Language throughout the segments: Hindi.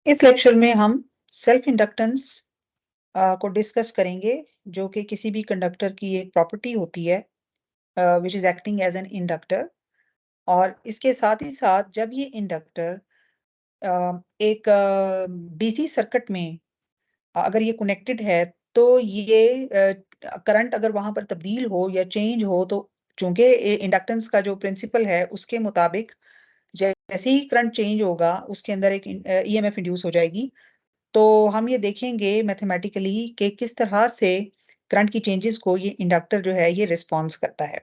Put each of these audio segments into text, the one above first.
इस लेक्चर में हम सेल्फ इंडक्टेंस को डिस्कस करेंगे, जो कि किसी भी कंडक्टर की एक प्रॉपर्टी होती है which is acting as an inductor. और इसके साथ ही साथ जब ये इंडक्टर एक डीसी सर्किट में अगर ये कनेक्टेड है, तो ये करंट अगर वहां पर तब्दील हो या चेंज हो, तो चूंकि इंडक्टेंस का जो प्रिंसिपल है उसके मुताबिक जैसे ही करंट चेंज होगा उसके अंदर एक ईएमएफ इंड्यूस हो जाएगी। तो हम ये देखेंगे मैथमेटिकली कि किस तरह से करंट की चेंजेस को ये इंडक्टर जो है ये रिस्पॉन्स करता है।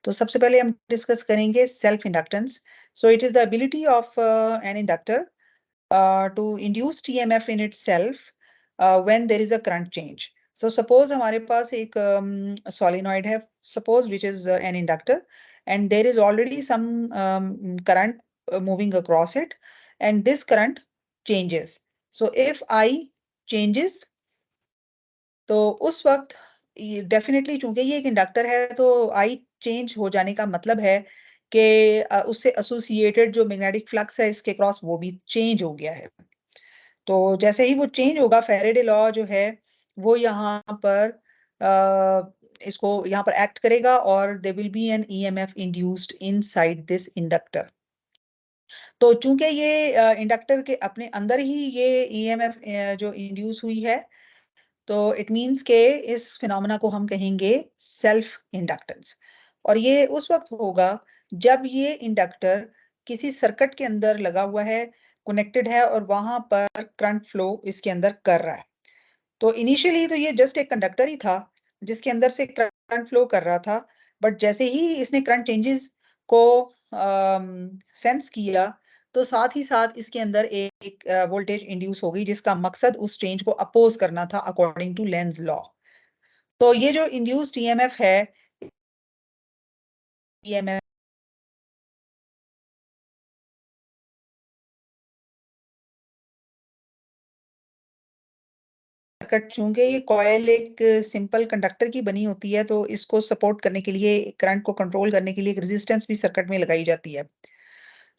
तो सबसे पहले हम डिस्कस करेंगे self inductance. So it is the ability of an inductor to induce TMF in itself when there is a current change. So suppose हमारे पास एक solenoid है, suppose which is an inductor, and there is already some current moving across it, and this current changes. So if I changes, तो उस वक्त डेफिनेटली चूंकि ये एक इंडक्टर है, तो आई चेंज हो जाने का मतलब है कि उससे एसोसिएटेड जो मैग्नेटिक फ्लक्स है इसके क्रॉस वो भी चेंज हो गया है। तो जैसे ही वो चेंज होगा, फैराडे लॉ जो है वो यहाँ पर इसको यहाँ पर एक्ट करेगा और there will be an EMF induced inside this inductor. तो चूंकि ये इंडक्टर के अपने अंदर ही ये ईएमएफ जो इंड्यूस हुई है, तो इट मींस के इस फिनोमेना को हम कहेंगे सेल्फ इंडक्टेंस। और ये उस वक्त होगा जब ये इंडक्टर किसी सर्किट के अंदर लगा हुआ है, कनेक्टेड है, और वहां पर करंट फ्लो इसके अंदर कर रहा है। तो इनिशियली तो ये जस्ट एक कंडक्टर ही था जिसके अंदर से करंट फ्लो कर रहा था, बट जैसे ही इसने करंट चेंजेस को सेंस किया, तो साथ ही साथ इसके अंदर एक वोल्टेज इंड्यूस हो गई जिसका मकसद उस चेंज को अपोज करना था अकॉर्डिंग टू लेंज लॉ। तो ये जो इंड्यूस्ड ईएमएफ है, ईएमएफ सर्किट, चूंकि ये कॉइल एक सिंपल कंडक्टर की बनी होती है, तो इसको सपोर्ट करने के लिए, करंट को कंट्रोल करने के लिए एक रेजिस्टेंस भी सर्किट में लगाई जाती है।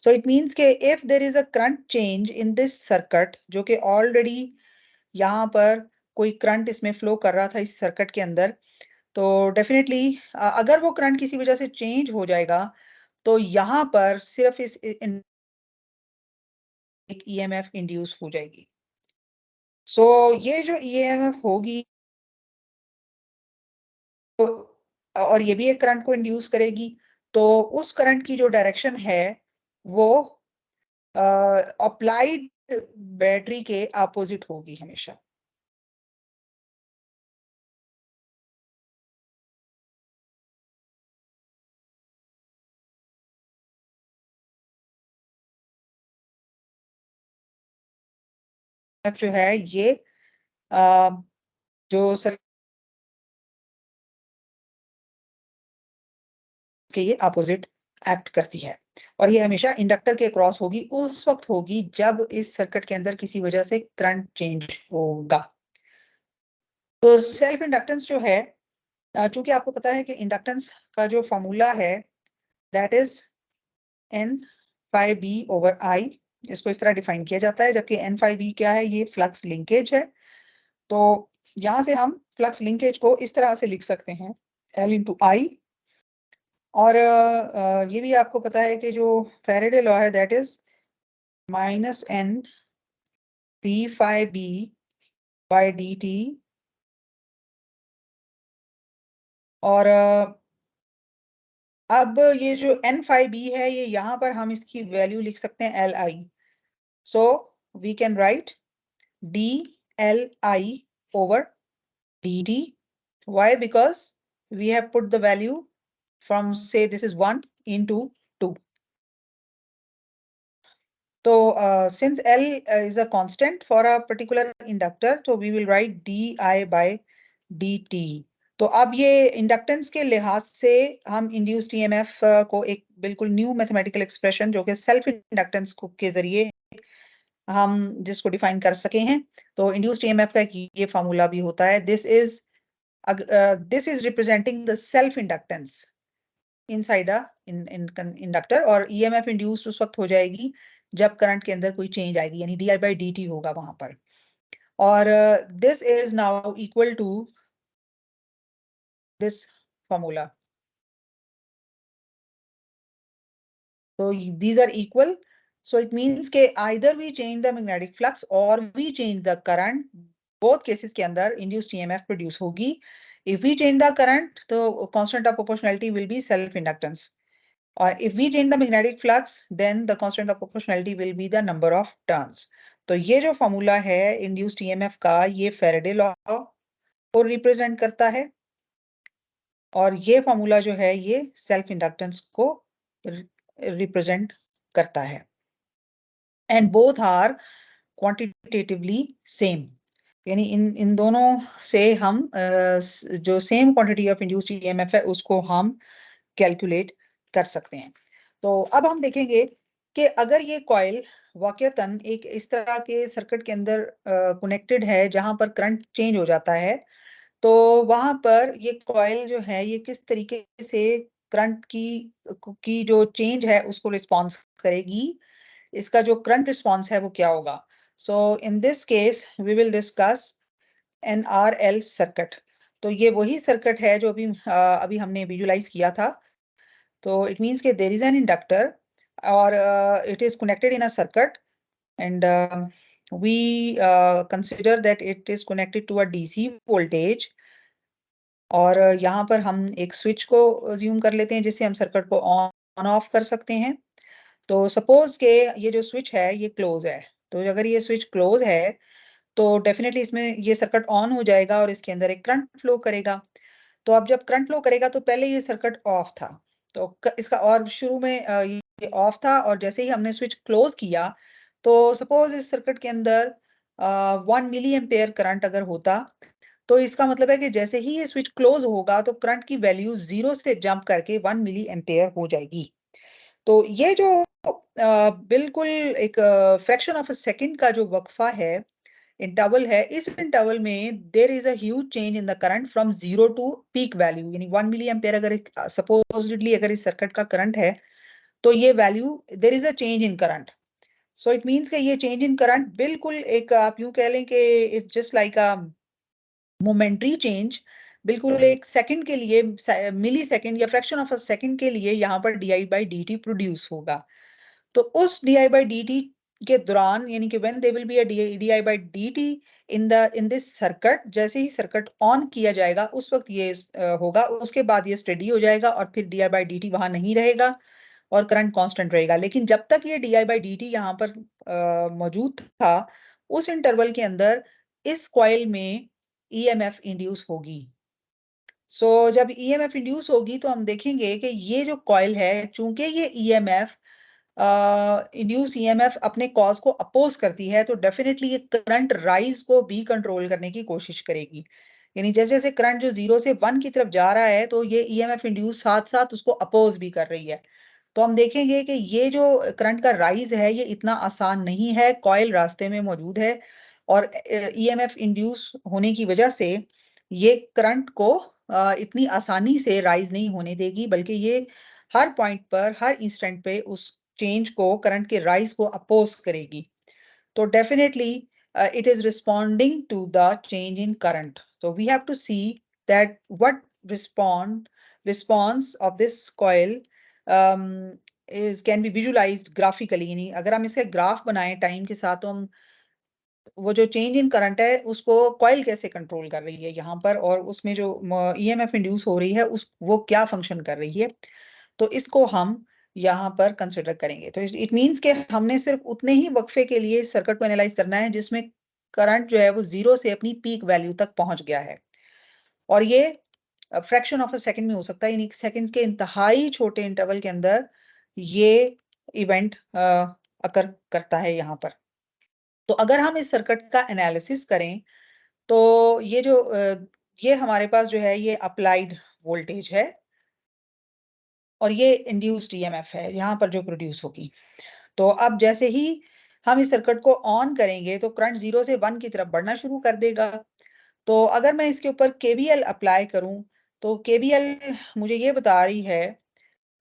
सो इट मींस के if there is a current change in this circuit, जो कि ऑलरेडी यहाँ पर कोई करंट इसमें फ्लो कर रहा था इस सर्किट के अंदर, तो डेफिनेटली अगर वो करंट किसी वजह से चेंज हो जाएगा, तो यहाँ पर सिर्फ इस एक ईएमएफ इंड्यूस हो जाएगी। सो ये जो ईएमएफ होगी, तो और ये भी एक करंट को इंड्यूस करेगी, तो उस करंट की जो डायरेक्शन है वो अप्लाइड बैटरी के अपोजिट होगी हमेशा। जो है ये अ, जो सर के ये अपोजिट एक्ट करती है, और ये हमेशा इंडक्टर के क्रॉस होगी, उस वक्त होगी जब इस सर्किट के अंदर किसी वजह से करंट चेंज होगा। तो सेल्फ इंडक्टेंस जो है, चूंकि आपको पता है कि इंडक्टेंस का जो फॉर्मूला है that is N phi B over I, इसको इस तरह डिफाइन किया जाता है, जबकि एन फाई बी क्या है, ये फ्लक्स लिंकेज है। तो यहां से हम फ्लक्स लिंकेज को इस तरह से लिख सकते हैं, एल इंटू आई। और ये भी आपको पता है कि जो फैराडे लॉ है that is minus N P phi B by D T. और अब ये जो एन फाई बी है, ये यहाँ पर हम इसकी वैल्यू लिख सकते हैं L I. So we can write D L I over dt. Why? Because we have put the value from, say, this is 1 into 2. So since L is a constant for a particular inductor, so we will write di by dt. तो अब ये इंडक्टेंस के लिहाज से हम इंड्यूस्ड ईएमएफ को एक बिल्कुल न्यू मैथमेटिकल एक्सप्रेशन, जो कि सेल्फ इंडक्टेंस के जरिए हम जिसको डिफाइन कर सके हैं। तो इंड्यूस्ड ईएमएफ का ये फार्मूला भी होता है, this is representing the self inductance inside a inductor, और EMF induced उस वक्त हो जाएगी जब करंट के अंदर कोई चेंज आएगी, यानी di by dt होगा वहां पर। और this is now equal to this formula. So these are equal. So it means कि either we change the magnetic flux or we change the current. Both cases के अंदर induced EMF produce होगी. If we change the current, तो constant of proportionality will be self-inductance. और if we change the magnetic flux, then the constant of proportionality will be the number of turns. तो ये जो फॉर्मूला है induced EMF का, ये फेरेडे लॉ को रिप्रेजेंट करता है, और ये फॉर्मूला जो है ये सेल्फ इंडक्टेंस को रिप्रेजेंट करता है। And both are quantitatively same, यानी इन दोनों से हम जो same quantity of induced EMF है उसको हम कैलकुलेट कर सकते हैं। तो अब हम देखेंगे कि अगर ये कॉइल वाकईतन एक इस तरह के सर्किट के अंदर कनेक्टेड है जहां पर करंट चेंज हो जाता है, तो वहां पर ये कॉइल जो है ये किस तरीके से करंट की जो चेंज है उसको रिस्पॉन्स करेगी, इसका जो करंट रिस्पॉन्स है वो क्या होगा। So in this case we will discuss an R L circuit. तो ये वही सर्किट है जो अभी हमने विजुलाइज किया था। तो इट मीन्स के देर इज एन इंडक्टर और it is connected in a circuit, and we consider that it is connected to a DC voltage। और यहाँ पर हम एक स्विच को अज्यूम कर लेते हैं जिससे हम सर्किट को ऑन ऑफ कर सकते हैं। तो सपोज के ये जो स्विच है ये क्लोज है, तो अगर ये स्विच क्लोज है तो डेफिनेटली इसमें ये सर्किट ऑन हो जाएगा और इसके अंदर एक करंट फ्लो करेगा। तो अब जब करंट फ्लो करेगा तो पहले ये सर्किट ऑफ था, तो इसका और शुरू में ये ऑफ था, और जैसे ही हमने स्विच क्लोज किया तो सपोज इस सर्किट के अंदर 1 मिली एम्पेयर करंट अगर होता, तो इसका मतलब है कि जैसे ही ये स्विच क्लोज होगा तो करंट की वैल्यू 0 से जंप करके 1 मिली एम्पेयर हो जाएगी। तो ये जो बिल्कुल एक फ्रैक्शन ऑफ अ सेकंड का जो वक्फा है, इंटरवल है, इस इंटरवल में there is a huge change in the current from 0 to peak value, यानी 1 मिली एम्पेयर अगर सपोजली अगर इस सर्किट का करंट है तो ये value there is a change in current. So it means कि ये चेंज इन करंट बिल्कुल एक आप यूं कह लें कि it's just like a momentary change, बिल्कुल एक सेकंड के लिए, मिली सेकंड या फ्रैक्शन ऑफ अ सेकंड के लिए यहाँ पर D by D T produce होगा। तो उस डी बाई डी टी के दौरान, यानी कि when there will be a D by D T in this circuit, जैसे ही सर्किट ऑन किया जाएगा उस वक्त ये होगा, उसके बाद ये स्टेडी हो जाएगा और फिर डी बाई डी टी वहां नहीं रहेगा और करंट कांस्टेंट रहेगा। लेकिन जब तक ये डी बाई डी टी यहाँ पर मौजूद था, उस इंटरवल के अंदर इस कॉइल में ईएमएफ इंड्यूस होगी। सो जब ईएमएफ इंड्यूस होगी तो हम देखेंगे कि ये जो कॉइल है, चूंकि ये ईएमएफ इंड्यूस ईएमएफ अपने कॉज को अपोज करती है, तो डेफिनेटली ये करंट राइज को भी कंट्रोल करने की कोशिश करेगी। यानी जैसे जैसे करंट जो 0 से 1 की तरफ जा रहा है तो ये ईएमएफ इंड्यूस साथ साथ उसको अपोज भी कर रही है। तो हम देखेंगे कि ये जो करंट का राइज है ये इतना आसान नहीं है, कॉइल रास्ते में मौजूद है और ईएमएफ इंड्यूस होने की वजह से ये करंट को इतनी आसानी से राइज नहीं होने देगी, बल्कि ये हर पॉइंट पर, हर इंस्टेंट पे उस चेंज को, करंट के राइज को अपोज करेगी। तो definitely it is responding to the change in current. So we have to see that what response of this coil um, is can be visualized graphically। यानी अगर हम इसके ग्राफ बनाएं टाइम के साथ, तो हम वो जो चेंज इन करंट है उसको कॉइल कैसे कंट्रोल कर रही है यहाँ पर, और उसमें जो ईएमएफ इंड्यूस हो रही है उस वो क्या फंक्शन कर रही है, तो इसको हम यहाँ पर कंसिडर करेंगे। तो इट मींस कि हमने सिर्फ उतने ही वक्फे के लिए सर्किट को एनालाइज करना है जिसमें करंट जो है वो 0 से अपनी पीक वैल्यू तक पहुंच गया है, और ये फ्रैक्शन ऑफ अ सेकंड में हो सकता है, यानी सेकंड के इंतहाई छोटे इंटरवल के अंदर ये इवेंट अकर करता है यहाँ पर। तो अगर हम इस सर्किट का एनालिसिस करें तो ये जो ये हमारे पास जो है ये अप्लाइड वोल्टेज है और ये इंड्यूस्ड ईएमएफ है यहाँ पर जो प्रोड्यूस होगी। तो अब जैसे ही हम इस सर्किट को ऑन करेंगे तो करंट 0 से 1 की तरफ बढ़ना शुरू कर देगा। तो अगर मैं इसके ऊपर केवीएल अप्लाई करूं तो केवीएल मुझे ये बता रही है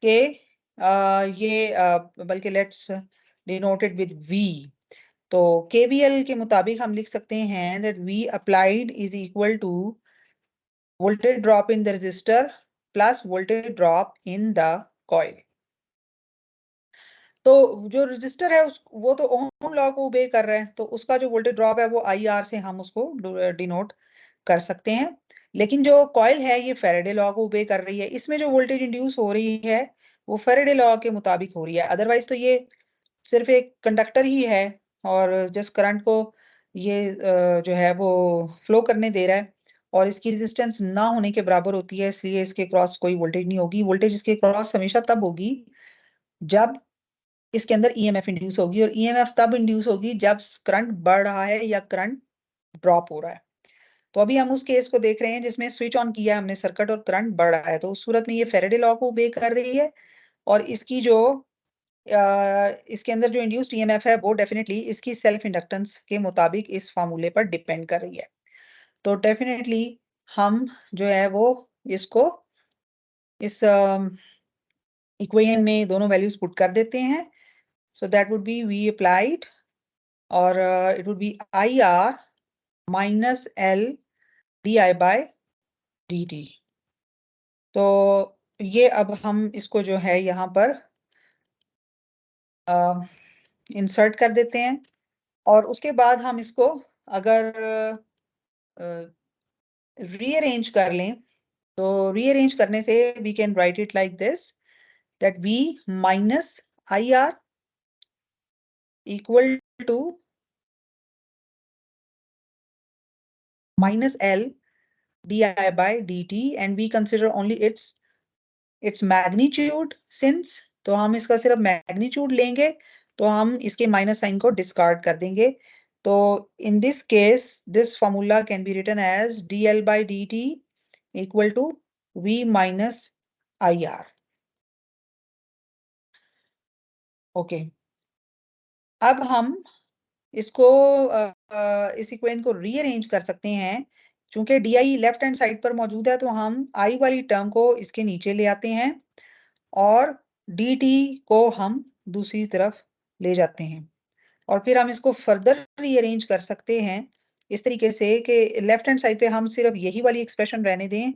कि ये बल्कि लेट्स डिनोटेड विद V। तो KVL के मुताबिक हम लिख सकते हैं that V applied is equal to voltage drop in the resistor plus voltage drop in the coil। तो जो रेजिस्टर है वो तो ओम लॉ को ओबे कर रहा है, तो उसका जो वोल्टेज ड्रॉप है वो IR से हम उसको डिनोट कर सकते हैं। लेकिन जो कॉइल है ये फैराडे लॉ को ओबे कर रही है, इसमें जो वोल्टेज इंड्यूस हो रही है वो फैराडे लॉ के मुताबिक हो रही है। अदरवाइज तो ये सिर्फ एक कंडक्टर ही है और जस्ट करंट को ये जो है वो फ्लो करने दे रहा है और इसकी रेजिस्टेंस ना होने के बराबर होती है, इसलिए इसके क्रॉस कोई वोल्टेज नहीं होगी। वोल्टेज इसके क्रॉस हमेशा तब होगी जब इसके अंदर ईएमएफ इंड्यूस होगी, और ईएमएफ तब इंड्यूस होगी जब करंट बढ़ रहा है या करंट ड्रॉप हो रहा है। तो अभी हम उस केस को देख रहे हैं जिसमें स्विच ऑन किया हमने सर्किट और करंट बढ़ रहा है, तो उस सूरत में ये फैराडे लॉ को ओबे कर रही है और इसकी जो इसके अंदर जो इंड्यूस्ड ईएमएफ है वो डेफिनेटली इसकी सेल्फ इंडक्टेंस के मुताबिक इस फार्मूले पर डिपेंड कर रही है। तो डेफिनेटली हम जो है वो इसको इस इक्वेशन में दोनों वैल्यूज पुट कर देते हैं। So that would B V applied और it would be IR minus L DI by DT। तो ये अब हम इसको जो है यहाँ पर इंसर्ट कर देते हैं और उसके बाद हम इसको अगर रीअरेंज कर लें तो रीअरेंज करने से we can write it like this that V minus IR equal to minus L DI by DT and we consider only its magnitude since, तो हम इसका सिर्फ मैग्नीट्यूड लेंगे तो हम इसके माइनस साइन को डिस्कार्ड कर देंगे। तो in this case this formula can be written as DL by DT equal to V minus IR। Okay, अब हम इसको इस इक्वेशन को रीअरेंज कर सकते हैं। चूंकि DI लेफ्ट हैंड साइड पर मौजूद है तो हम I वाली टर्म को इसके नीचे ले आते हैं और DT को हम दूसरी तरफ ले जाते हैं और फिर हम इसको फर्दर रीअरेंज कर सकते हैं इस तरीके से कि लेफ्ट हैंड साइड पे हम सिर्फ यही वाली एक्सप्रेशन रहने दें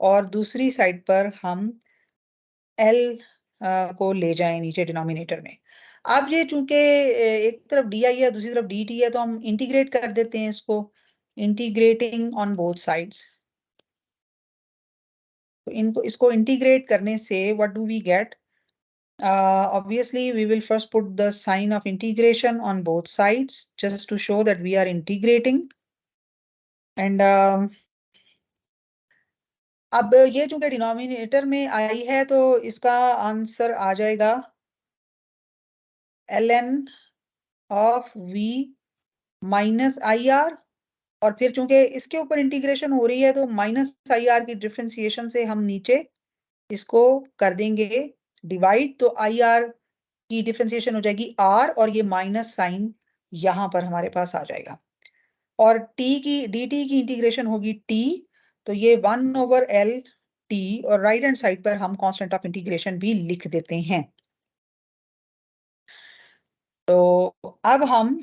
और दूसरी साइड पर हम L को ले जाएं नीचे डिनोमिनेटर में। अब ये चूंकि एक तरफ DI है दूसरी तरफ DT है तो हम इंटीग्रेट कर देते हैं इसको, इंटीग्रेटिंग ऑन बोथ साइड्स। तो इनको इसको इंटीग्रेट करने से what do we get? Obviously we will first put the sign of integration on both sides just to show that we are integrating and अब ये चूंकि डिनोमिनेटर में आई है तो इसका आंसर आ जाएगा ln of V minus IR और फिर चूंकि इसके ऊपर इंटीग्रेशन हो रही है तो माइनस IR की डिफरेंशिएशन से हम नीचे इसको कर देंगे डिवाइड, तो IR की डिफरेंशिएशन हो जाएगी R और ये माइनस साइन यहां पर हमारे पास आ जाएगा और DT की इंटीग्रेशन होगी T, तो ये 1/L T और राइट हैंड साइड पर हम कांस्टेंट ऑफ इंटीग्रेशन भी लिख देते हैं। तो अब हम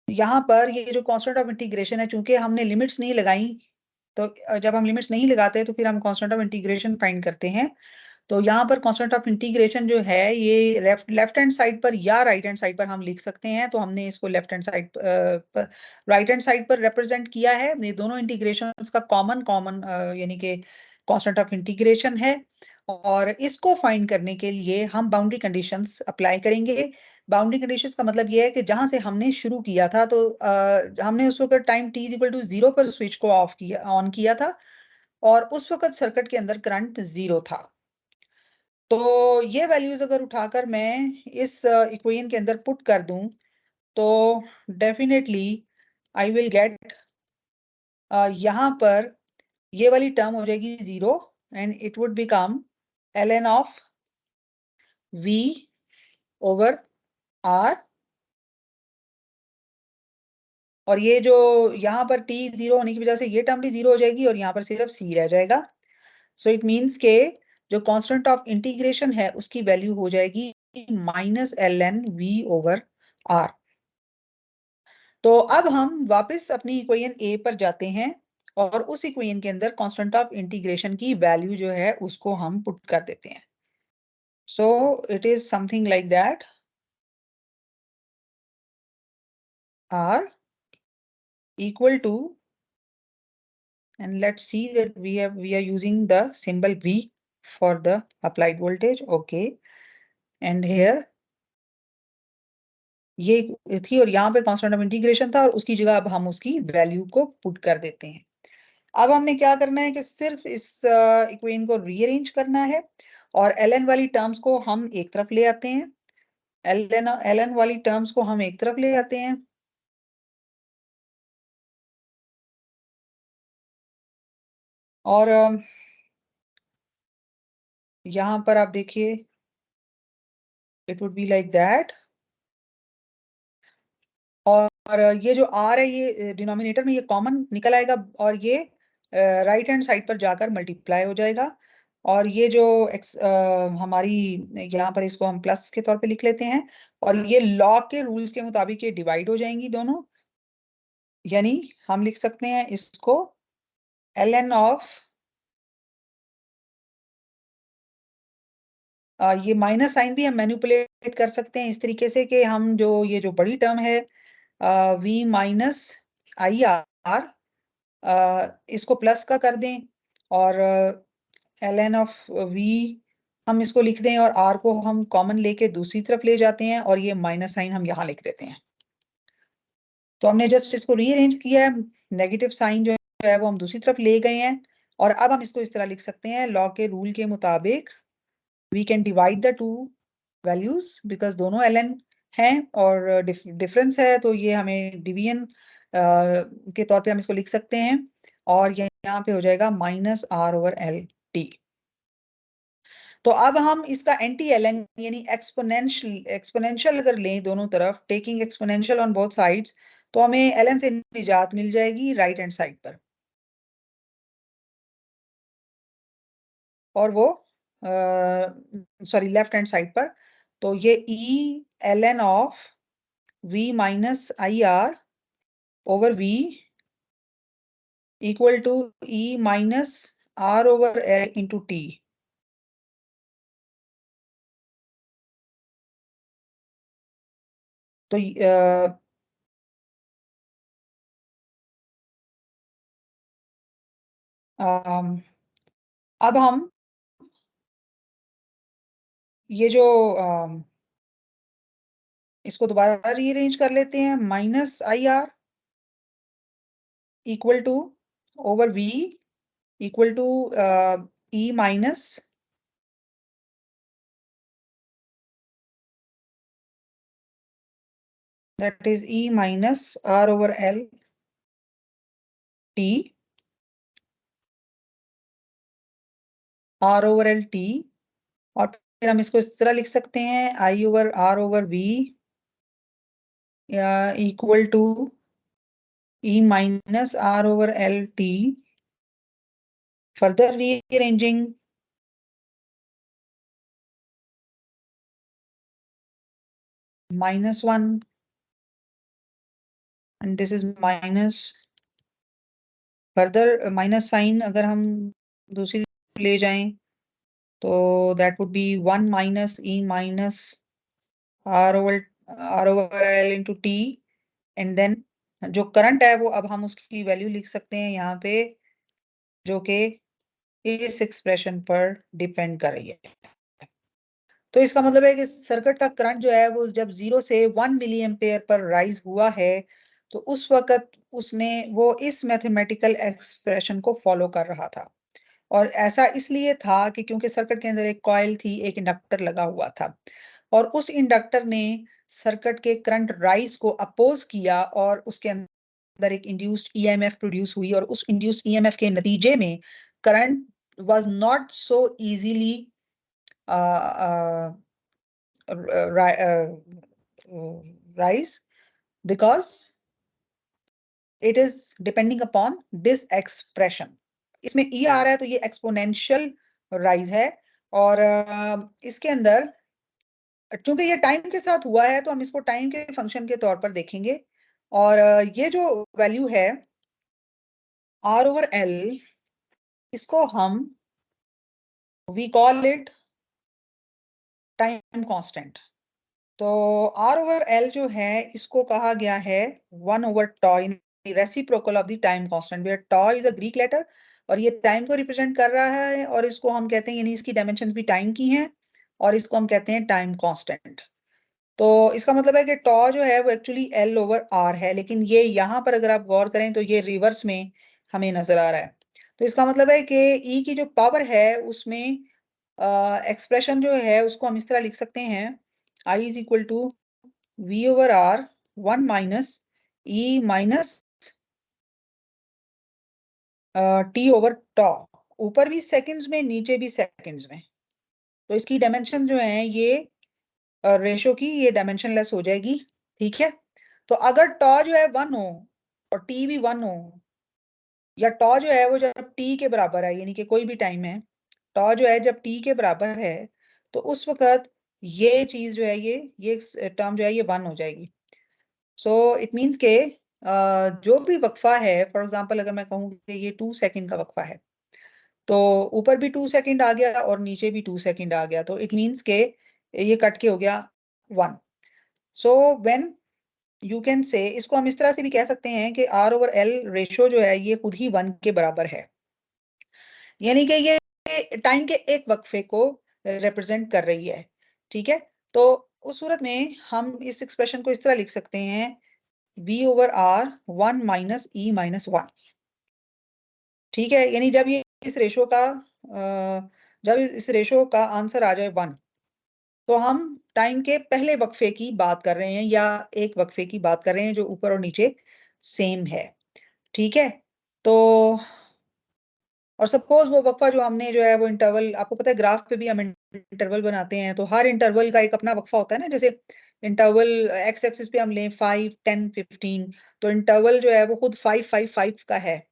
यहाँ पर ये जो कांस्टेंट ऑफ इंटीग्रेशन है चूंकि हमने लिमिट्स नहीं लगाई, तो जब हम लिमिट्स नहीं लगाते तो फिर हम कांस्टेंट ऑफ इंटीग्रेशन फाइंड करते हैं। तो यहाँ पर कांस्टेंट ऑफ इंटीग्रेशन जो है ये लेफ्ट हैंड साइड पर या राइट हैंड साइड पर हम लिख सकते हैं, तो हमने इसको लेफ्ट हैंड साइड पर राइट हैंड साइड पर रिप्रेजेंट किया है। ये दोनों इंटीग्रेशंस का कॉमन यानी कि कांस्टेंट ऑफ इंटीग्रेशन है और इसको फाइंड करने के लिए हम बाउंड्री कंडीशंस अप्लाई करेंगे। बाउंड्री कंडीशंस का मतलब ये है कि जहां से हमने शुरू किया था तो हमने उस वक्त टाइम t इक्वल टू 0 पर स्विच को ऑन किया था और उस वक्त सर्किट के अंदर करंट 0 था। तो ये वैल्यूज अगर उठाकर मैं इस इक्वेशन के अंदर पुट कर दूं तो डेफिनेटली आई विल गेट यहाँ पर ये वाली टर्म हो जाएगी 0 and it would become ln of V over R और ये जो यहाँ पर t 0 होने की वजह से ये टर्म भी 0 हो जाएगी और यहाँ पर सिर्फ c रह जाएगा। सो इट मीन्स के जो कांस्टेंट ऑफ इंटीग्रेशन है उसकी वैल्यू हो जाएगी minus ln v over r। तो अब हम वापस अपनी इक्वेशन ए पर जाते हैं और उस इक्वेशन के अंदर कांस्टेंट ऑफ इंटीग्रेशन की वैल्यू जो है उसको हम पुट कर देते हैं। So it is something like that, r equal to, and let's see that we are using the symbol v for the applied voltage, okay, and here ये थी और यहाँ पे कांस्टेंट ऑफ इंटीग्रेशन था और उसकी जगह अब हम उसकी वैल्यू को पुट कर देते हैं। अब हमने क्या करना है कि सिर्फ इस इक्वेशन को रीअरेंज करना है और ln वाली टर्म्स को हम एक तरफ ले आते हैं, ln वाली टर्म्स को हम एक तरफ ले आते हैं और यहाँ पर आप देखिए it would be like that, और ये जो r है ये डिनोमिनेटर में ये कॉमन निकल आएगा और ये राइट हैंड साइड पर जाकर मल्टीप्लाई हो जाएगा और ये जो हमारी यहाँ पर इसको हम प्लस के तौर पे लिख लेते हैं और ये लॉग के रूल्स के मुताबिक ये डिवाइड हो जाएंगी दोनों, यानी हम लिख सकते हैं इसको ln ऑफ ये माइनस साइन भी हम मैनिपुलेट कर सकते हैं इस तरीके से कि हम जो ये जो बड़ी टर्म है v माइनस आई आर इसको प्लस का कर दें और ln ऑफ v हम इसको लिख दें और r को हम कॉमन लेके दूसरी तरफ ले जाते हैं और ये माइनस साइन हम यहाँ लिख देते हैं। तो हमने जस्ट इसको रीअरेंज किया है, नेगेटिव साइन जो है वो हम दूसरी तरफ ले गए हैं और अब हम इसको इस तरह लिख सकते हैं लॉ के रूल के मुताबिक we can divide the two values because दोनों ln हैं और डिफरेंस है तो ये हमें डिवीजन के तौर पे हम इसको लिख सकते हैं और ये यहाँ पे हो जाएगा minus r over L T. तो अब हम इसका एंटी ln यानी एक्सपोनेंशियल अगर लें दोनों तरफ, taking exponential on both sides, तो हमें ln से निजात मिल जाएगी राइट हैंड साइड पर और वो सॉरी लेफ्ट हैंड साइड पर। तो ये E ln of v minus I R over v equal to E minus R over L into T. तो अब हम ये जो इसको दोबारा रीअरेंज कर लेते हैं, minus I R equal to over v equal to E minus that is e minus r over l t, r over l t, और फिर हम इसको इस तरह लिख सकते हैं i over r over v equal to e minus r over l t, further rearranging minus 1 and this is minus, further minus sign अगर हम दूसरी ले जाएं तो that would be 1 minus e minus r over l into t, and then जो करंट है वो अब हम उसकी वैल्यू लिख सकते हैं यहाँ पे जो कि इस एक्सप्रेशन पर डिपेंड कर रही है। तो इसका मतलब है कि सर्किट का करंट जो है वो जब 0 से 1 मिली एम्पेयर पर राइज हुआ है तो उस वक्त उसने वो इस मैथमेटिकल एक्सप्रेशन को फॉलो कर रहा था और ऐसा इसलिए था कि क्योंकि सर्किट के अंदर एक कॉइल थी, एक इंडक्टर लगा हुआ था और उस इंडक्टर ने सर्किट के करंट राइज को अपोज किया और उसके अंदर एक इंड्यूस्ड ईएमएफ प्रोड्यूस हुई और उस इंड्यूस्ड ईएमएफ के नतीजे में current was not so easily rise because it is depending upon this expression। इसमें e आ रहा है तो ये एक्सपोनेंशियल राइज है और इसके अंदर चूंकि ये टाइम के साथ हुआ है तो हम इसको टाइम के फंक्शन के तौर पर देखेंगे। और ये जो वैल्यू है R/L, इसको हम we call it time constant. तो R/L जो है इसको कहा गया है 1/τ, reciprocal of the time constant, where τ is a Greek letter और ये टाइम को रिप्रेजेंट कर रहा है और इसको हम कहते हैं, यानी इसकी डायमेंशंस भी टाइम की हैं और इसको हम कहते हैं टाइम कांस्टेंट। तो इसका मतलब है कि τ जो है वो एक्चुअली L/R है, लेकिन ये यहाँ पर अगर आप गौर करें तो ये रिवर्स में हमें नजर आ रहा है। तो इसका मतलब है कि E की जो पावर है उसमें एक्सप्रेशन जो है उसको हम इस तरह लिख सकते हैं, I is equal to V/R 1 minus E minus T/τ, ऊपर भी सेकंड्स में नीचे भी सेकंड्स में। तो इसकी डायमेंशन जो है ये रेशो की ये डायमेंशनलेस हो जाएगी। ठीक है, तो अगर τ जो है 1 हो और T भी 1 हो, या τ जो है वो जब T के बराबर है, यानी कि कोई भी टाइम है, τ जो है जब T के बराबर है, तो उस वक्त ये चीज जो है ये टर्म जो है ये 1 हो जाएगी। सो इट मीन्स के जो भी वक्फा है, फॉर एग्जाम्पल अगर मैं कहूँ कि ये 2 सेकंड का वक्फा है, तो ऊपर भी 2 सेकंड आ गया और नीचे भी 2 सेकंड आ गया, तो इट मीन्स के ये कट के हो गया 1। So when you can say, इसको हम इस तरह से भी कह सकते हैं कि R/L रेशो जो है ये खुद ही 1 के बराबर है, यानी कि ये टाइम के एक वक्फे को रिप्रेजेंट कर रही है। ठीक है, तो उस सूरत में हम इस एक्सप्रेशन को इस तरह लिख सकते हैं, V/R 1 माइनस E माइनस 1। ठीक है, यानी जब ये इस रेशो का जब इस रेशो का आंसर आ जाए 1, तो हम टाइम के पहले वक्फे की बात कर रहे हैं या एक वक्फे की बात कर रहे हैं जो ऊपर और नीचे सेम है। ठीक है, तो और सपोज वो वक्फा जो हमने जो है वो इंटरवल, आपको पता है ग्राफ पे भी हम इंटरवल बनाते हैं, तो हर इंटरवल का एक अपना वक्फा होता है ना, जैसे इंटरवल एक्स एक्सिस पे हम लें 5, 10, 15, तो इंटरवल जो है वो खुद 5, 5, 5 का है,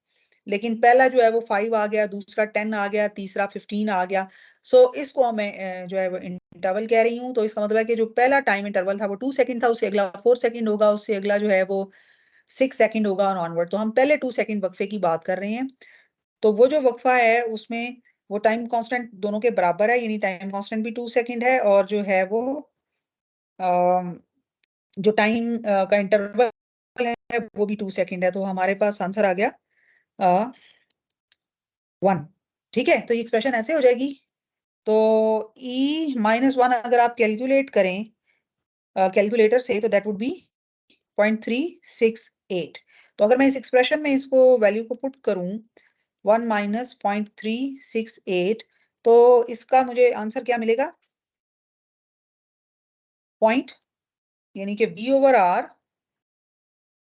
लेकिन पहला जो है वो 5 आ गया, दूसरा 10 आ गया, तीसरा 15 आ गया। सो इसको मैं जो है वो इंटरवल कह रही हूँ। तो इसका मतलब है कि जो पहला टाइम इंटरवल था वो 2 सेकंड था, उससे अगला 4 सेकंड होगा, उससे अगला जो है वो 6 सेकंड होगा और ऑनवर्ड। तो हम पहले 2 सेकंड वक्फे की बात कर रहे हैं। तो वो जो वक्फा है उसमें वो टाइम कांस्टेंट दोनों के बराबर है, यानी टाइम कांस्टेंट भी 2 सेकंड है और जो है वो जो टाइम का इंटरवल है वो भी 2 सेकंड है। तो हमारे पास आंसर आ गया 1। ठीक है, तो ये एक्सप्रेशन ऐसे हो जाएगी। तो E माइनस 1 अगर आप कैलकुलेट करें कैलकुलेटर से, तो दैट वुड बी 0.368। तो अगर मैं इस एक्सप्रेशन में इसको वैल्यू को पुट करूं 1 माइनस 0.368, तो इसका मुझे आंसर क्या मिलेगा, पॉइंट, यानी कि V/R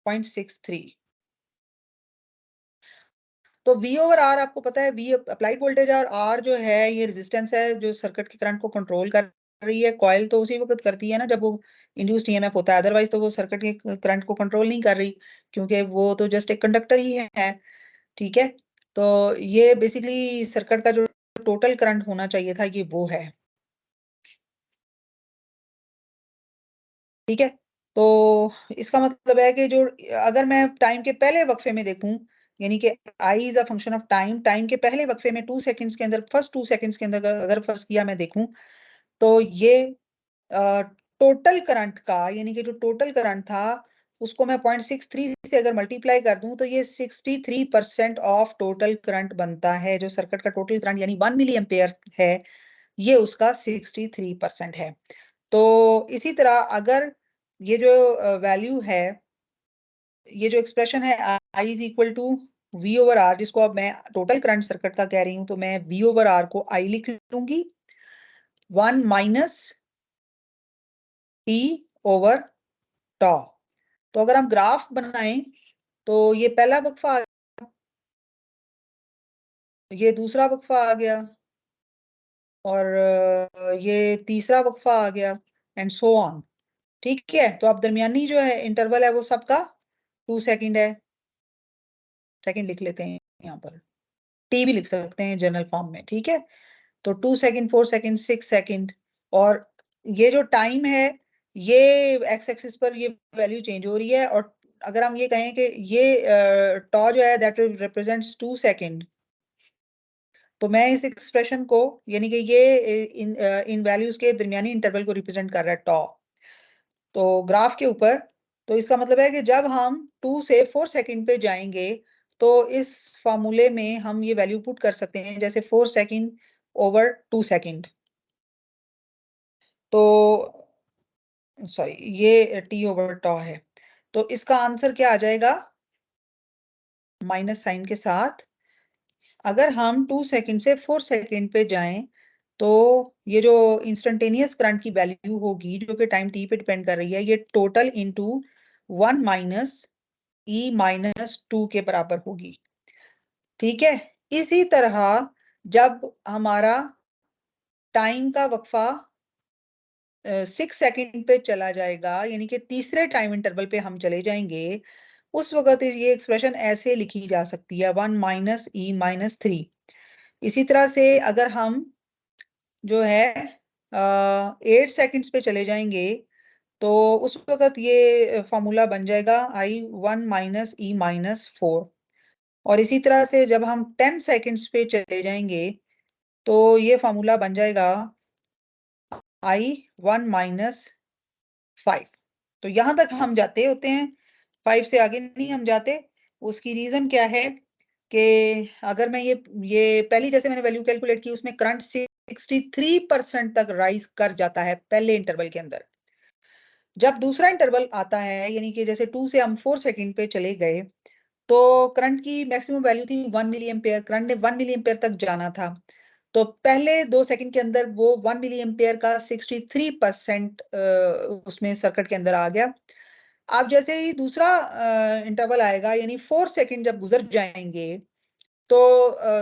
0.63। तो V/R आपको पता है, V अप्लाइड वोल्टेज और R जो है ये रेजिस्टेंस है जो सर्किट के करंट को कंट्रोल कर रही है। कॉइल तो उसी वक्त करती है ना जब वो इंड्यूस्ड ईएमएफ होता है, अदरवाइज तो वो सर्किट के करंट को कंट्रोल नहीं कर रही, क्योंकि वो तो जस्ट एक कंडक्टर ही है। ठीक है, तो ये बेसिकली सर्किट का जो टोटल करंट होना चाहिए था ये वो है। ठीक है, तो इसका मतलब है कि जो, अगर मैं टाइम के पहले वक्फे में देखूं, यानी कि I is a function of time, time के पहले वक्फे में 2 सेकंड्स के अंदर, फर्स्ट 2 सेकंड्स के अंदर अगर फर्स्ट किया मैं देखूं, तो ये टोटल करंट का, यानी कि जो टोटल करंट था उसको मैं 0.63 से अगर मल्टीप्लाई कर दूं, तो ये 63% ऑफ टोटल करंट बनता है। जो सर्किट का टोटल करंट यानी 1 मिली एम्पेयर है, ये उसका 63% है। तो इसी तरह अगर ये जो वैल्यू है, ये जो एक्सप्रेशन है I is equal to V/R, जिसको अब मैं टोटल करंट सर्किट का कह रही हूं, तो मैं V/R को I लिख लूंगी 1 माइनस T/τ। तो अगर हम ग्राफ बनाएं, तो ये पहला वक्फा, ये दूसरा वक्फा आ गया और ये तीसरा वक्फा आ गया, एंड सो ऑन। ठीक है, तो अब दरमियानी जो है इंटरवल है वो सबका 2 सेकंड है, सेकंड लिख लेते हैं यहाँ पर, टी भी लिख सकते हैं जनरल फॉर्म में। ठीक है, तो 2 सेकंड, 4 सेकंड, 6 सेकंड और ये जो टाइम है ये एक्स एक्सिस पर ये वैल्यू चेंज हो रही है, और अगर हम ये कहें कि ये टॉ जो है दैट रिप्रेजेंट्स 2 सेकंड, तो मैं इस एक्सप्रेशन को यानी कि ये इन वैल्यूज के दरमियानी इंटरवल को रिप्रेजेंट कर रहा है टॉ, तो ग्राफ के ऊपर। तो इसका मतलब है कि जब हम 2 से 4 सेकंड पे जाएंगे तो इस फार्मूले में हम ये वैल्यू पुट कर सकते हैं, जैसे 4 सेकंड ओवर 2 सेकंड। तो सॉरी, ये टी ओवर टॉ है, तो इसका आंसर क्या आ जाएगा, माइनस साइन के साथ। अगर हम 2 सेकंड से 4 सेकंड पे जाएं तो ये जो इंस्टेंटेनियस करंट की वैल्यू होगी जो कि टाइम टी पे डिपेंड कर रही है, ये total into 1 minus E minus 2 के बराबर होगी। ठीक है, इसी तरह जब हमारा टाइम का वक्फा 6 सेकंड पे चला जाएगा, यानी कि तीसरे टाइम इंटरवल पे हम चले जाएंगे, उस वक्त ये एक्सप्रेशन ऐसे लिखी जा सकती है 1 माइनस ई माइनस 3। इसी तरह से अगर हम जो है 8 सेकंड्स पे चले जाएंगे तो उस वक्त ये फॉर्मूला बन जाएगा आई 1 माइनस ई माइनस 4। और इसी तरह से जब हम 10 सेकंड्स पे चले जाएंगे तो ये फॉर्मूला बन जाएगा आई 1 माइनस 5। तो यहां तक हम जाते होते हैं, 5 से आगे नहीं हम जाते। उसकी रीजन क्या है कि अगर मैं ये पहली जैसे मैंने वैल्यू कैलकुलेट की उसमें करंट 63% तक राइज कर जाता है पहले इंटरवल के अंदर। जब दूसरा इंटरवल आता है यानी कि जैसे 2 से हम 4 सेकंड पे चले गए तो करंट की मैक्सिमम वैल्यू थी 1 मिली एम्पेयर, करंट ने 1 मिली एम्पेयर तक जाना था। तो पहले 2 सेकंड के अंदर वो 1 मिली एम्पेयर का 63% उसमें सर्किट के अंदर आ गया। अब जैसे ही दूसरा इंटरवल आएगा यानी 4 सेकंड जब गुजर जाएंगे तो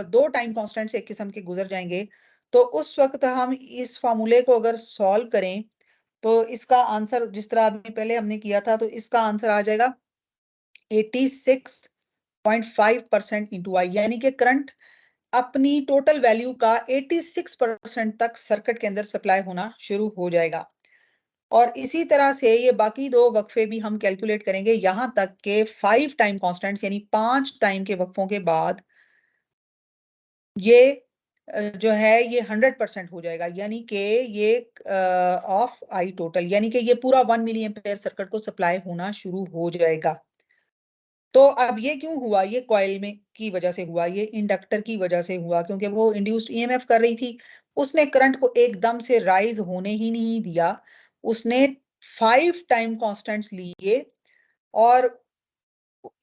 दो टाइम कांस्टेंट्स एक किस्म के गुजर जाएंगे, तो उस वक्त हम इस फार्मूले को अगर सॉल्व करें तो इसका आंसर जिस तरह अभी पहले हमने किया था तो इसका आंसर आ जाएगा 86.5% इंटू आई, यानी कि करंट अपनी टोटल वैल्यू का 86% तक सर्किट के अंदर सप्लाई होना शुरू हो जाएगा। और इसी तरह से ये बाकी दो वक्फे भी हम कैलकुलेट करेंगे यहां तक के 5 टाइम कांस्टेंट यानी 5 टाइम के वक्फों के बाद ये जो है ये 100% हो जाएगा, यानी कि ये ऑफ आई टोटल, यानी कि ये पूरा 1 मिली एम्पेयर सर्किट को सप्लाई होना शुरू हो जाएगा। तो अब ये क्यों हुआ, ये कॉइल में की वजह से हुआ, ये इंडक्टर की वजह से हुआ, क्योंकि वो इंड्यूस्ड ईएमएफ कर रही थी, उसने करंट को एकदम से राइज होने ही नहीं दिया। उसने 5 टाइम कांस्टेंट्स लिए, और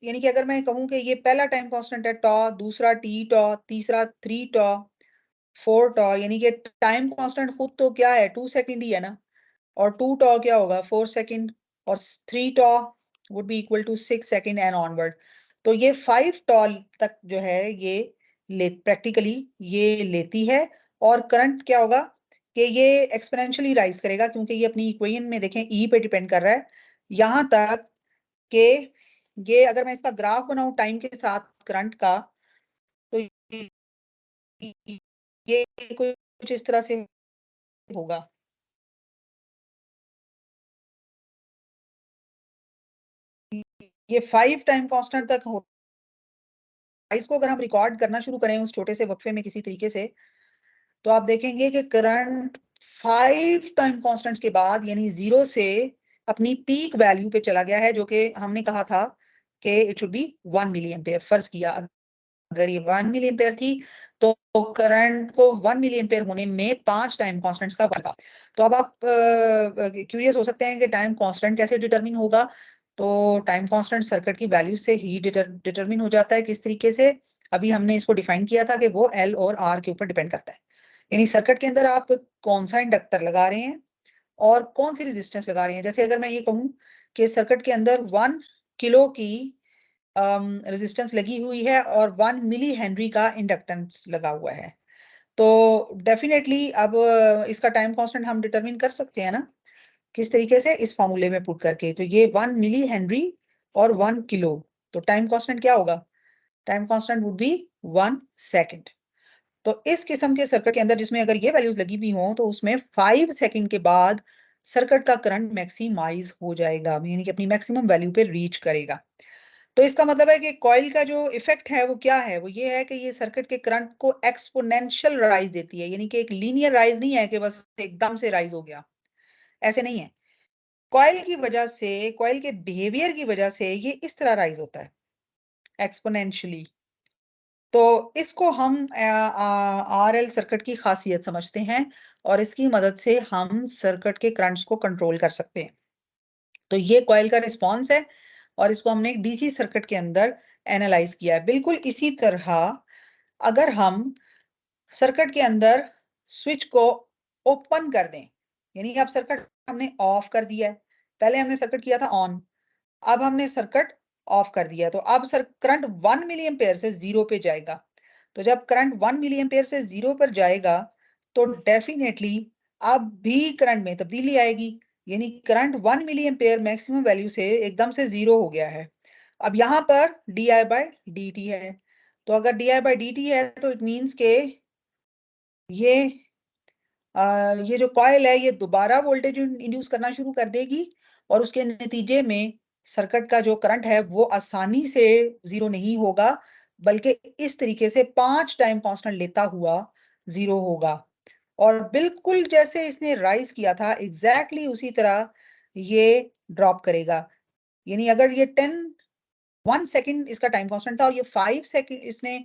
यानी कि अगर मैं कहूं कि ये पहला टाइम कांस्टेंट है टॉ, दूसरा टी टॉ, तीसरा 3 टॉ, 4 टॉ, यानी कि टाइम कांस्टेंट खुद तो क्या है 2 सेकंड ही है ना, और 2 टॉ क्या होगा 4 सेकंड, और 3 tau would be equal to 6 second and onward. तो ये 5 टॉ तक जो है ये प्रैक्टिकली ये लेती है, और करंट क्या होगा कि ये एक्सपोनेंशियली राइज करेगा, क्योंकि ये अपनी इक्वेशन में देखें ई पे डिपेंड कर रहा है यहां तक कि ये अगर मैं इसका ग्राफ बनाऊं टाइम के साथ करंट का, तो ये कुछ इस तरह से होगा। ये 5 टाइम कांस्टेंट तक हो, इसको अगर हम रिकॉर्ड करना शुरू करें उस छोटे से वक्फे में किसी तरीके से, तो आप देखेंगे कि करंट 5 टाइम कांस्टेंट्स के बाद यानी 0 से अपनी पीक वैल्यू पे चला गया है, जो कि हमने कहा था कि it should be 1 milliampere. फर्ज किया अगर ये 1 मिली एम्पेयर थी तो करंट को 1 मिली एम्पेयर होने में 5 टाइम कांस्टेंट्स का फर्क था। तो अब आप क्यूरियस हो सकते हैं कि टाइम कांस्टेंट कैसे डिटरमिन होगा। तो टाइम कांस्टेंट सर्किट की वैल्यू से ही डिटरमिन हो जाता है। किस तरीके से, अभी हमने इसको डिफाइन किया था कि वो एल और आर के ऊपर डिपेंड करता है, यानी सर्किट के अंदर आप कौन सा इंडक्टर लगा रहे हैं और कौन सी रेजिस्टेंस लगा रहे हैं। जैसे अगर मैं ये कहूं कि सर्किट के अंदर 1 किलो की रेजिस्टेंस लगी हुई है और 1 मिली हेनरी का इंडक्टेंस लगा हुआ है, तो डेफिनेटली अब इसका टाइम कांस्टेंट हम डिटरमिन कर सकते हैं ना, किस तरीके से, इस फॉर्मूले में पुट करके। तो ये 1 मिली हेनरी और 1 किलो, तो टाइम कांस्टेंट क्या होगा, time constant would be 1 second. तो इस किस्म के सर्किट के अंदर जिसमें अगर ये वैल्यूज लगी हुई हों तो उसमें 5 सेकंड के बाद सर्किट का करंट मैक्सिमाइज हो जाएगा, यानी कि अपनी मैक्सिमम वैल्यू पे रीच करेगा। तो इसका मतलब है कि कॉइल का जो इफेक्ट है वो क्या है, वो ये है कि ये सर्किट के करंट को एक्सपोनेंशियल राइज देती है, यानी कि एक लीनियर राइज नहीं है कि बस एकदम से राइज हो गया, ऐसे नहीं है। कॉइल की वजह से, कॉइल के बिहेवियर की वजह से ये इस तरह राइज होता है एक्सपोनेंशियली। तो इसको हम आरएल सर्किट की खासियत समझते हैं और इसकी मदद से हम सर्किट के करंट्स को कंट्रोल कर सकते हैं। तो ये कॉइल का रिस्पॉन्स है और इसको हमने एक डीसी सर्किट के अंदर एनालाइज किया है। बिल्कुल इसी तरह अगर हम सर्किट के अंदर स्विच को ओपन कर दें, यानी अब सर्किट हमने ऑफ कर दिया है, पहले हमने सर्किट किया था ऑन, अब हमने सर्किट ऑफ कर दिया, तो अब सर करंट 1 मिली एम्पेयर से जीरो पे जाएगा। तो जब करंट 1 मिली एम्पेयर से जीरो पर जाएगा तो डेफिनेटली अब भी करंट में तब्दीली आएगी, यानी current 1 milliampere maximum value से एकदम से जीरो हो गया है। अब यहाँ पर D I by D T है, तो अगर D I by D T है तो इट मीन्स के ये ये जो कॉइल है ये दोबारा वोल्टेज इंड्यूस करना शुरू कर देगी और उसके नतीजे में सर्किट का जो करंट है वो आसानी से जीरो नहीं होगा, बल्कि इस तरीके से 5 टाइम कांस्टेंट लेता हुआ जीरो होगा। और बिल्कुल जैसे इसने राइज किया था एग्जैक्टली उसी तरह ये ड्रॉप करेगा, यानी अगर ये 1 सेकंड इसका टाइम कांस्टेंट था और ये 5 सेकंड इसने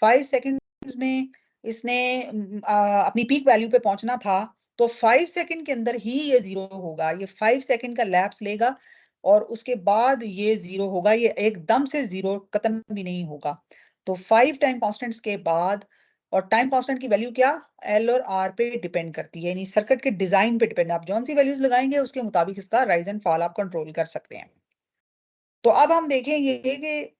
5 सेकंड्स में इसने अपनी पीक वैल्यू पे पहुंचना था, तो 5 सेकंड के अंदर ही ये जीरो होगा। ये 5 सेकंड का लैप्स लेगा और उसके बाद ये जीरो होगा, ये एकदम से जीरो कतन भी नहीं होगा। तो 5 टाइम कांस्टेंट्स के बाद, और टाइम कांस्टेंट की वैल्यू क्या एल और आर पे डिपेंड करती है, यानी सर्किट के डिजाइन पे डिपेंड, आप जौन सी वैल्यूज लगाएंगे उसके मुताबिक इसका राइज एंड फॉल आप कंट्रोल कर सकते हैं। तो अब हम देखेंगे कि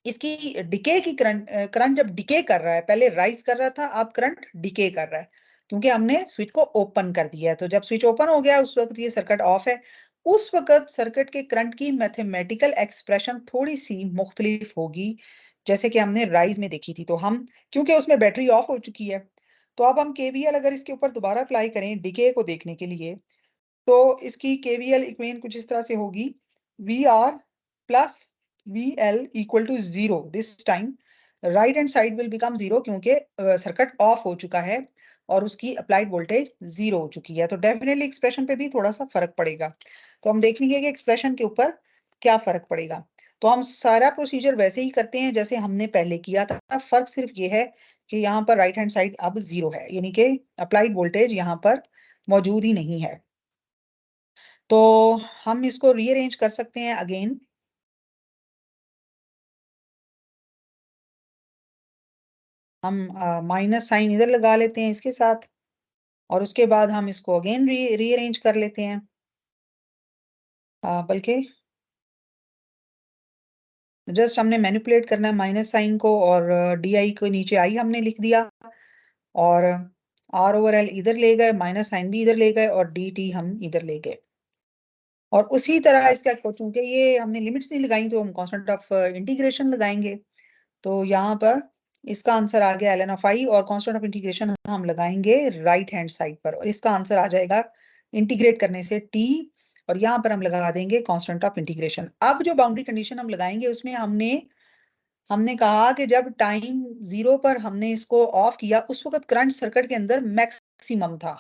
इसकी डिके की करंट करंट जब डिके कर रहा है, पहले राइज कर रहा था, अब करंट डिके कर रहा है क्योंकि हमने स्विच को ओपन कर दिया है। तो जब स्विच ओपन हो गया उस वक्त ये सर्किट ऑफ है, उस वक्त सर्किट के करंट की मैथमेटिकल एक्सप्रेशन थोड़ी सी मुख्तलिफ होगी जैसे कि हमने राइज में देखी थी। तो हम क्योंकि उसमें बैटरी ऑफ हो चुकी है, तो अब हम केवीएल अगर इसके ऊपर दोबारा अप्लाई करें डिके को देखने के लिए, तो इसकी केवीएल इक्वेशन कुछ इस तरह से होगी, V R plus V L equal to zero, this time right hand side will become zero क्योंकि सर्किट ऑफ हो चुका है और उसकी अप्लाइड वोल्टेज जीरो हो चुकी है। तो डेफिनेटली एक्सप्रेशन पे भी थोड़ा सा फर्क पड़ेगा। तो हम देखेंगे कि एक्सप्रेशन के ऊपर क्या फर्क पड़ेगा। तो हम सारा प्रोसीजर वैसे ही करते हैं जैसे हमने पहले किया था, फर्क सिर्फ ये है कि यहाँ पर राइट हैंड साइड अब जीरो है, यानी कि अप्लाइड वोल्टेज यहाँ पर मौजूद ही नहीं है। तो हम इसको रीअरेंज कर सकते हैं अगेन। हम माइनस साइन इधर लगा लेते हैं इसके साथ और उसके बाद हम इसको अगेन रीअरेंज कर लेते हैं, बल्कि जस्ट हमने मैनिपुलेट करना है माइनस साइन को और डी आई को नीचे आई हमने लिख दिया और आर ओवर एल इधर ले गए, माइनस साइन भी इधर ले गए और डी टी हम इधर ले गए। और उसी तरह इसका चूंकि ये हमने लिमिट्स नहीं लगाई तो हम कांस्टेंट ऑफ इंटीग्रेशन लगाएंगे। तो यहाँ पर इसका आंसर आ गया ln ऑफ आई और कांस्टेंट ऑफ इंटीग्रेशन हम लगाएंगे राइट हैंड साइड पर और इसका आंसर आ जाएगा इंटीग्रेट करने से t, और यहाँ पर हम लगा देंगे कांस्टेंट ऑफ इंटीग्रेशन। अब जो बाउंड्री कंडीशन हम लगाएंगे उसमें हमने हमने कहा कि जब टाइम जीरो पर हमने इसको ऑफ किया उस वक्त करंट सर्किट के अंदर मैक्सिमम था,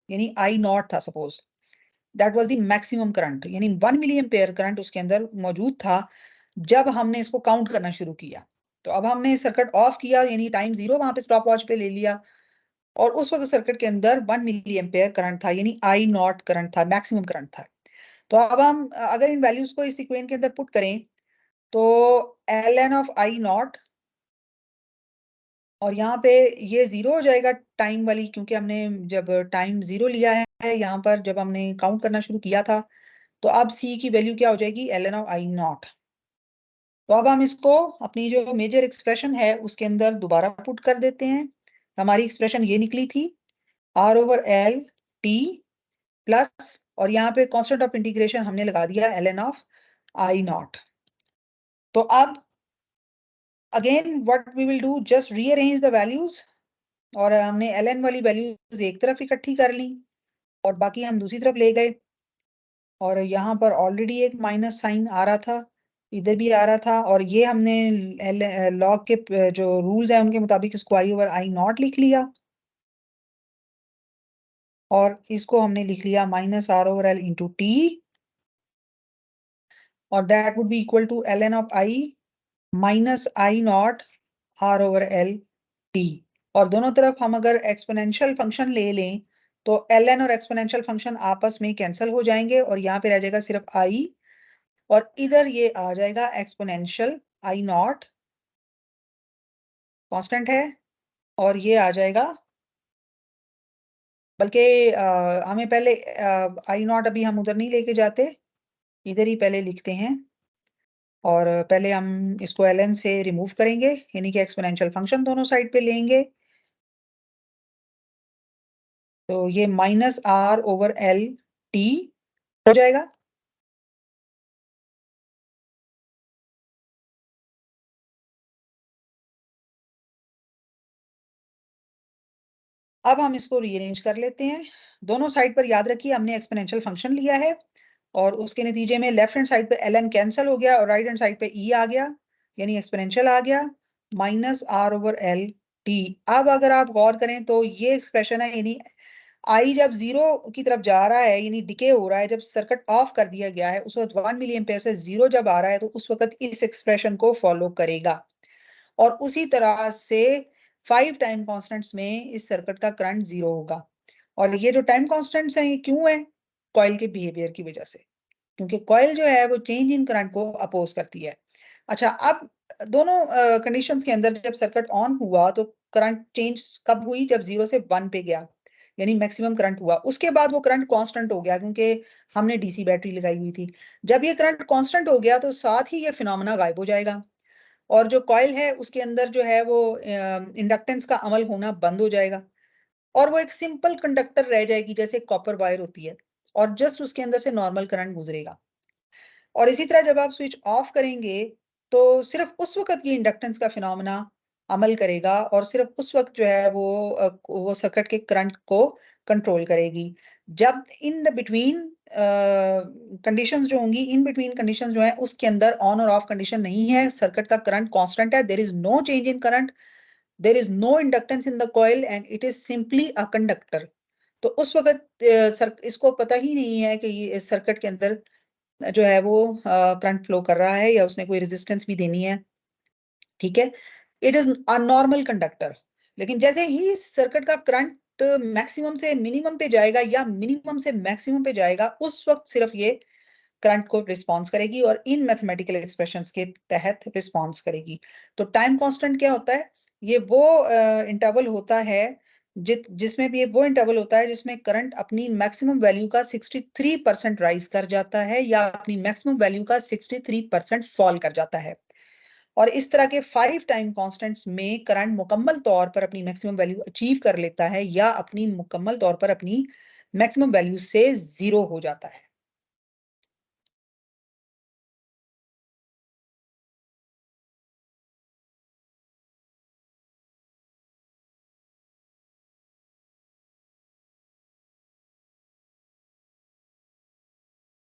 यानी आई नॉट था, suppose that was the maximum current, यानी 1 मिली एम्पेयर करंट उसके अंदर मौजूद था जब हमने इसको काउंट करना शुरू किया। तो अब हमने सर्किट ऑफ किया यानी टाइम जीरो वहां पे स्टॉप वॉच पे ले लिया और उस वक्त सर्किट के अंदर 1 मिली एम्पेयर करंट था, यानी आई नॉट करंट था, मैक्सिमम करंट था। तो अब हम अगर इन वैल्यूज को इस इक्वेशन के अंदर पुट करें तो L N of I nought, और यहाँ पे ये जीरो हो जाएगा टाइम वाली, क्योंकि हमने जब टाइम जीरो लिया है यहाँ पर जब हमने काउंट करना शुरू किया था, तो अब सी की वैल्यू क्या हो जाएगी L N of I nought. तो अब हम इसको अपनी जो मेजर एक्सप्रेशन है उसके अंदर दोबारा पुट कर देते हैं। हमारी एक्सप्रेशन ये निकली थी R over L T plus, और यहाँ पे कांस्टेंट ऑफ इंटीग्रेशन हमने लगा दिया L N of I nought. तो अब again what we will do, just rearrange the values और हमने ln वाली वैल्यूज एक तरफ इकट्ठी कर ली और बाकी हम दूसरी तरफ ले गए, और यहाँ पर ऑलरेडी एक माइनस साइन आ रहा था, इधर भी आ रहा था, और ये हमने लॉग के जो रूल्स है उनके मुताबिक इसको आई ओवर आई नॉट लिख लिया, और इसको हमने लिख लिया minus R over L into T, और that would be equal to ln of I minus I not R over L T. और दोनों तरफ हम अगर एक्सपोनेंशियल फंक्शन ले लें तो ln और एक्सपोनेंशियल फंक्शन आपस में कैंसिल हो जाएंगे, और यहाँ पे रह जाएगा सिर्फ आई, और इधर ये आ जाएगा एक्सपोनेंशियल आई नॉट कांस्टेंट है, और ये आ जाएगा, बल्कि हमें पहले आई नॉट अभी हम उधर नहीं लेके जाते, इधर ही पहले लिखते हैं, और पहले हम इसको ln से रिमूव करेंगे, यानी कि एक्सपोनेंशियल फंक्शन दोनों साइड पे लेंगे, तो ये minus R over L T हो जाएगा। अब हम इसको रीअरेंज कर लेते हैं। दोनों साइड पर याद रखिए हमने एक्सपोनेंशियल फंक्शन लिया है, और उसके नतीजे में लेफ्ट हैंड साइड पे ln कैंसिल हो गया और राइट हैंड साइड पे e आ गया, यानी एक्सपोनेंशियल आ गया minus R over L T. अब अगर आप गौर करें तो ये एक्सप्रेशन है, यानी आई जब जीरो की तरफ जा रहा है, यानी डिके हो रहा है, जब सर्किट ऑफ कर दिया गया है उस वक्त 1 मिली एम्पेयर से जीरो जब आ रहा है तो उस वक्त इस एक्सप्रेशन को फॉलो करेगा। और उसी तरह से 5 टाइम कॉन्स्टेंट्स में इस सर्किट का करंट जीरो होगा। और ये जो टाइम कॉन्स्टेंट्स हैं ये क्यों है? कॉइल के बिहेवियर की वजह से, क्योंकि कॉइल जो है वो चेंज इन करंट को अपोज करती है। अच्छा, अब दोनों कंडीशंस के अंदर जब सर्किट ऑन हुआ तो करंट चेंज कब हुई? जब 0 से 1 पे गया, यानी मैक्सिमम करंट हुआ। उसके बाद वो करंट कांस्टेंट हो गया क्योंकि हमने डीसी बैटरी लगाई हुई थी। जब ये करंट कांस्टेंट हो गया तो साथ ही ये फिनोमेना गायब हो जाएगा, और जो कॉइल है उसके अंदर जो है वो इंडक्टेंस का अमल होना बंद हो जाएगा, और वो एक सिंपल कंडक्टर रह जाएगी जैसे कॉपर वायर होती है, और जस्ट उसके अंदर से नॉर्मल करंट गुजरेगा। और इसी तरह जब आप स्विच ऑफ करेंगे तो सिर्फ उस वक्त ये इंडक्टेंस का फिनोमेना अमल करेगा, और सिर्फ उस वक्त जो है वो सर्किट के करंट को कंट्रोल करेगी। जब इन द बिटवीन कंडीशंस जो होंगी, इन बिटवीन कंडीशंस जो है उसके अंदर ऑन और ऑफ कंडीशन नहीं है, सर्किट का करंट कांस्टेंट है, there is no change in current, there is no inductance in the coil, and it is simply a conductor. तो उस वक्त इसको पता ही नहीं है कि ये सर्किट के अंदर जो है वो करंट फ्लो कर रहा है या उसने कोई रेजिस्टेंस भी देनी है, ठीक है। It is a normal conductor. लेकिन जैसे ही सर्किट का करंट मैक्सिमम से मिनिमम पे जाएगा या मिनिमम से मैक्सिमम पे जाएगा, उस वक्त सिर्फ ये करंट को रिस्पॉन्स करेगी और इन मैथमेटिकल एक्सप्रेशंस के तहत रिस्पॉन्स करेगी। तो टाइम कांस्टेंट क्या होता है? ये वो इंटरवल होता है जिसमें भी ये वो इंटरवल होता है जिसमें करंट अपनी मैक्सिमम वैल्यू का 63% राइज कर जाता है या अपनी मैक्सिमम वैल्यू का 63% फॉल कर जाता है। और इस तरह के 5 टाइम कांस्टेंट्स में करंट मुकम्मल तौर पर अपनी मैक्सिमम वैल्यू अचीव कर लेता है या अपनी मुकम्मल तौर पर अपनी मैक्सिमम वैल्यू से जीरो हो जाता है।